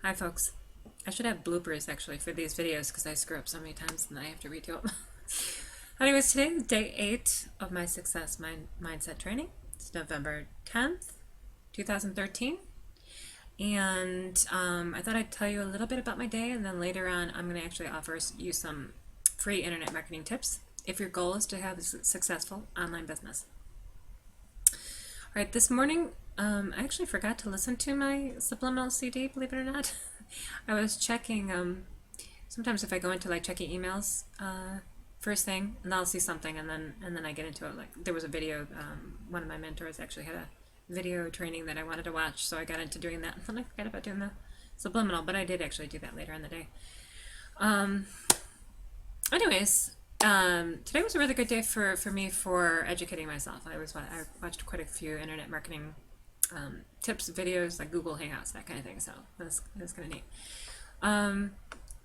Hi folks. I should have bloopers actually for these videos because I screw up so many times and then I have to redo them. Anyways, today is day 8 of my Success Mindset training. It's November 10th, 2013. And I thought I'd tell you a little bit about my day, and then later on I'm going to actually offer you some free internet marketing tips if your goal is to have a successful online business. All right, this morning I actually forgot to listen to my subliminal CD, believe it or not. I was checking, sometimes if I go into like checking emails first thing, and I'll see something, and then I get into it. Like there was a video, one of my mentors actually had a video training that I wanted to watch, so I got into doing that, and then I forgot about doing the subliminal, but I did actually do that later in the day. Anyways, today was a really good day for me for educating myself. I watched quite a few internet marketing tips videos, like Google Hangouts, that kind of thing, so that's kind of neat.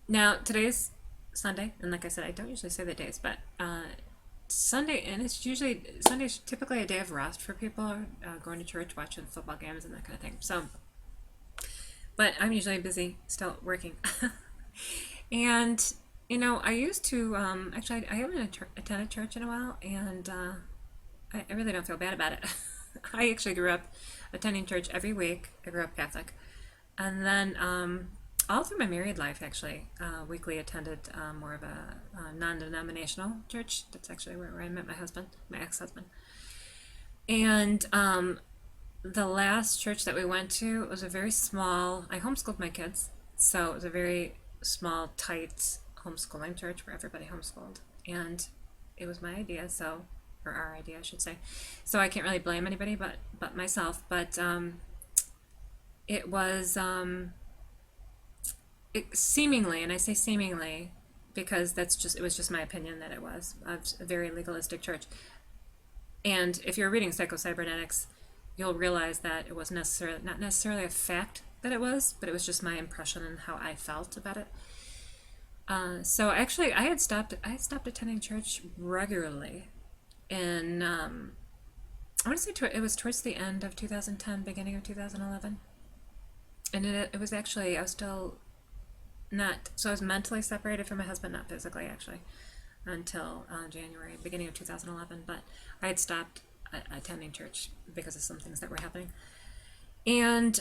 Now today's Sunday, and like I said, I don't usually say the days, but Sunday, and Sunday's typically a day of rest for people, going to church, watching football games, and that kind of thing. So, but I'm usually busy still working. And you know, I used to actually I haven't attended church in a while, and I really don't feel bad about it. I actually grew up attending church every week. I grew up Catholic, and then all through my married life, actually, weekly attended more of a non-denominational church. That's actually where I met my husband, my ex-husband. And the last church that we went to was a very small, I homeschooled my kids, so it was a very small, tight homeschooling church where everybody homeschooled. And it was my idea, so, or our idea, I should say. So I can't really blame anybody but myself. But it was... seemingly, and I say seemingly because it was just my opinion that it was a very legalistic church. And if you're reading Psycho-Cybernetics, you'll realize that it was not necessarily a fact that it was, but it was just my impression and how I felt about it. So actually, I had stopped attending church regularly, and I want to say it was towards the end of 2010, beginning of 2011, and it was actually, I was still so I was mentally separated from my husband, not physically actually, until January, beginning of 2011, but I had stopped attending church because of some things that were happening. And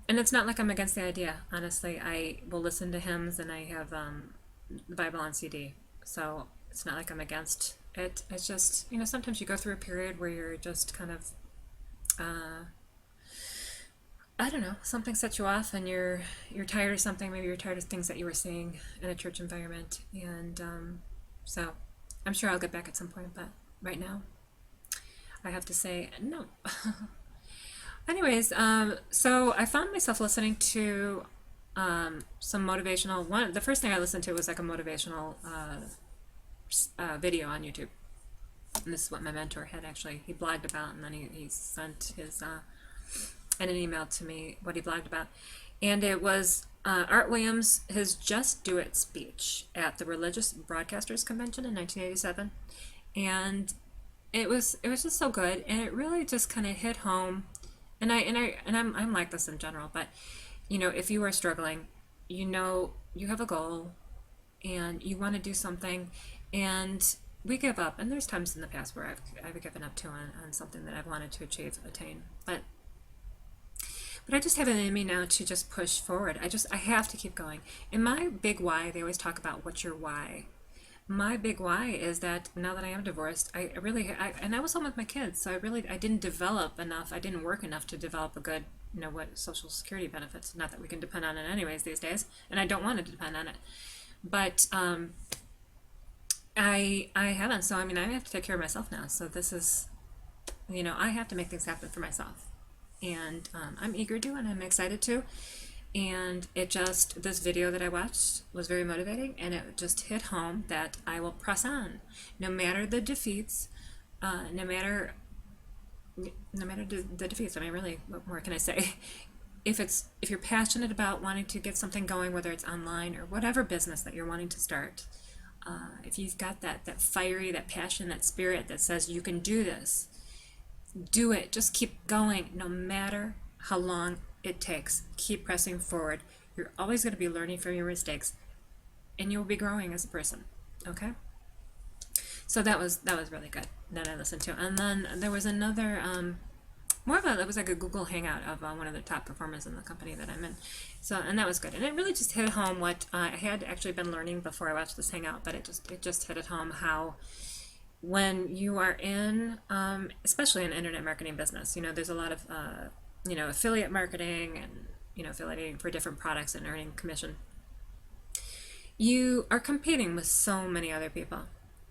it's not like I'm against the idea, honestly. I will listen to hymns, and I have the Bible on CD, so it's not like I'm against it. It's just, you know, sometimes you go through a period where you're just kind of I don't know, something sets you off, and you're tired of something. Maybe you're tired of things that you were seeing in a church environment, and so I'm sure I'll get back at some point, but right now I have to say no. Anyways, so I found myself listening to some motivational. The first thing I listened to was like a motivational video on YouTube, and this is what my mentor had actually, he blogged about, and then he sent his and an email to me what he blogged about, and it was Art Williams, his Just Do It speech at the Religious Broadcasters Convention in 1987, and it was just so good, and it really just kind of hit home. And I'm like this in general, but you know, if you are struggling, you know, you have a goal, and you want to do something, and we give up, and there's times in the past where I've given up too on something that I've wanted to attain, but I just have it in me now to just push forward. I have to keep going. In my big why, they always talk about what's your why. My big why is that now that I am divorced, and I was home with my kids, so I didn't develop enough. I didn't work enough to develop a good, you know, what Social Security benefits. Not that we can depend on it anyways these days, and I don't want to depend on it. But I haven't. So I mean, I have to take care of myself now. So this is, you know, I have to make things happen for myself. And I'm eager to, and I'm excited to, and this video that I watched was very motivating, and it just hit home that I will press on, no matter the defeats, no matter the defeats. I mean, really, what more can I say? If you're passionate about wanting to get something going, whether it's online or whatever business that you're wanting to start, if you've got that fiery, that passion, that spirit that says you can do this, do it. Just keep going, no matter how long it takes. Keep pressing forward. You're always going to be learning from your mistakes, and you'll be growing as a person. Okay. So that was really good that I listened to. And then there was another more of a, it was like a Google Hangout of one of the top performers in the company that I'm in. So, and that was good. And it really just hit home what I had actually been learning before I watched this Hangout, but it just hit at home how when you are in, especially in internet marketing business, there's a lot of, affiliate marketing and, affiliating for different products and earning commission. You are competing with so many other people,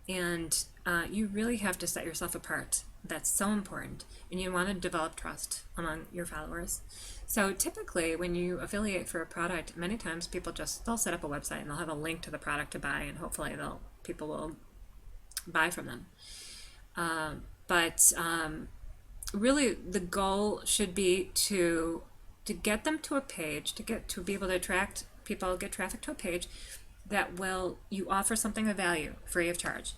and you really have to set yourself apart. That's so important, and you want to develop trust among your followers. So typically when you affiliate for a product, many times people they'll set up a website and they'll have a link to the product to buy, and hopefully people will buy from them. But really the goal should be to get them to a page, to be able to attract people, get traffic to a page that you offer something of value free of charge,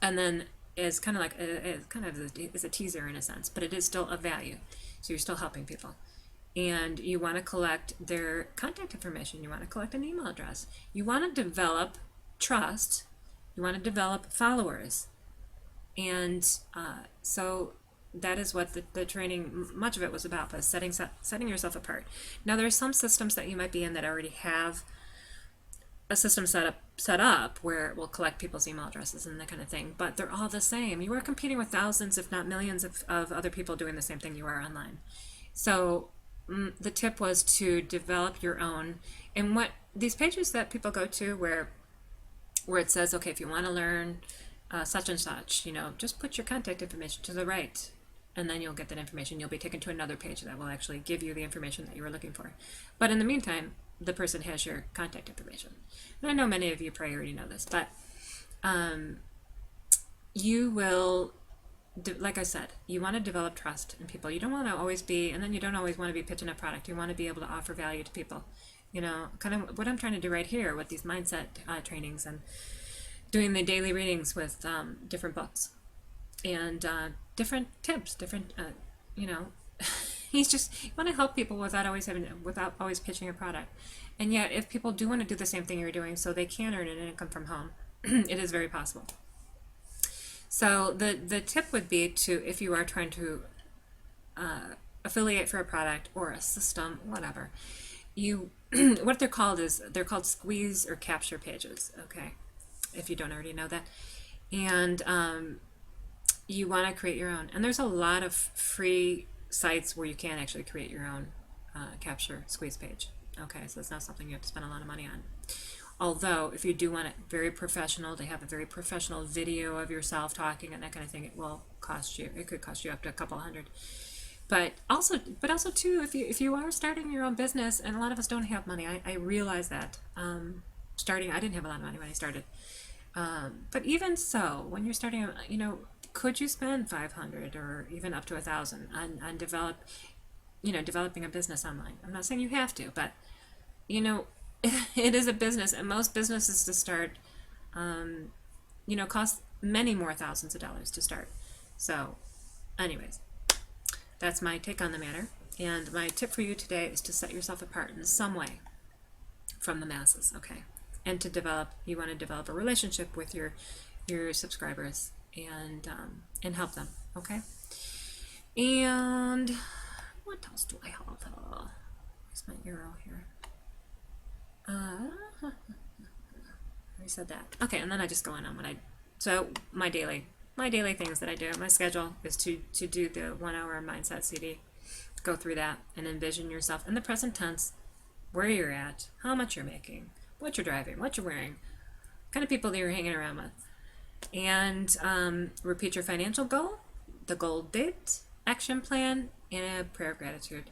and then is kind of like is a teaser in a sense, but it is still of value. So you're still helping people, and you want to collect their contact information. You want to collect an email address. You want to develop trust. You want to develop followers, and so that is what the training, much of it was about, was setting yourself apart. Now there are some systems that you might be in that already have a system set up where it will collect people's email addresses and that kind of thing, but they're all the same. You are competing with thousands, if not millions, of other people doing the same thing you are online. So the tip was to develop your own. And what these pages that people go to where it says, okay, if you want to learn such and such, just put your contact information to the right, and then you'll get that information. You'll be taken to another page that will actually give you the information that you were looking for. But in the meantime, the person has your contact information. And I know many of you probably already know this, but you will, like I said, you want to develop trust in people. You don't want to always be, and then you don't always want to be pitching a product. You want to be able to offer value to people. Kind of what I'm trying to do right here with these mindset trainings and doing the daily readings with different books and different tips, you want to help people without always pitching a product. And yet, if people do want to do the same thing you're doing, so they can earn an income from home, it is very possible. So the tip would be to, if you are trying to affiliate for a product or a system, whatever, what they're called squeeze or capture pages. Okay, if you don't already know that, and you want to create your own. And there's a lot of free sites where you can actually create your own capture squeeze page. Okay, so it's not something you have to spend a lot of money on. Although, if you do want it very professional, to have a very professional video of yourself talking and that kind of thing, it will cost you. It could cost you up to a couple $100. But also too, if you are starting your own business, and a lot of us don't have money, I realize that. I didn't have a lot of money when I started. But even so, when you're starting, could you spend $500 or even up to $1,000 on developing a business online? I'm not saying you have to, but it is a business, and most businesses to start, cost many more thousands of dollars to start. So, anyways, that's my take on the matter. And my tip for you today is to set yourself apart in some way from the masses, okay? And you want to develop a relationship with your subscribers and help them, okay? And what else do I have? Where's my arrow here? I already said that. Okay, and then I just go in on so my daily things that I do. My schedule is to do the 1 hour mindset CD, go through that and envision yourself in the present tense, where you're at, how much you're making, what you're driving, what you're wearing, kind of people that you're hanging around with, and repeat your financial goal, the goal date, action plan, and a prayer of gratitude.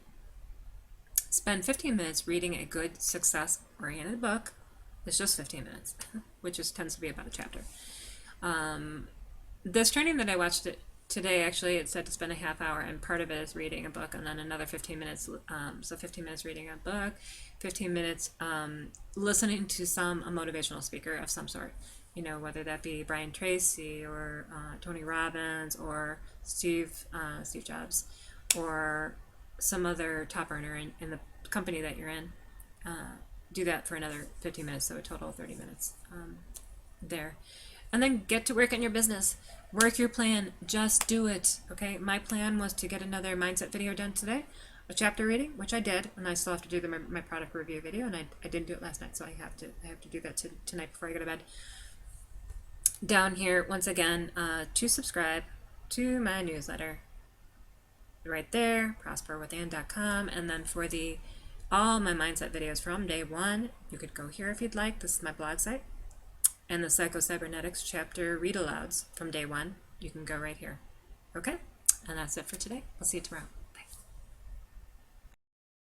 Spend 15 minutes reading a good success-oriented book. It's just 15 minutes, which tends to be about a chapter. This training that I watched today, actually, it said to spend a half hour, and part of it is reading a book, and then another 15 minutes. So 15 minutes reading a book, 15 minutes listening to a motivational speaker of some sort. Whether that be Brian Tracy or Tony Robbins or Steve Jobs or some other top earner in the company that you're in. do that for another 15 minutes, so a total of 30 minutes there. And then get to work on your business. Work your plan. Just do it. Okay. My plan was to get another mindset video done today, a chapter reading, which I did, and I still have to do my product review video, and I didn't do it last night, so I have to do that tonight before I go to bed. Down here, once again, to subscribe to my newsletter. Right there, prosperwithann.com, and then for all my mindset videos from day one, you could go here if you'd like. This is my blog site. And the Psycho-Cybernetics chapter read-alouds from day one, you can go right here. Okay? And that's it for today. We'll see you tomorrow.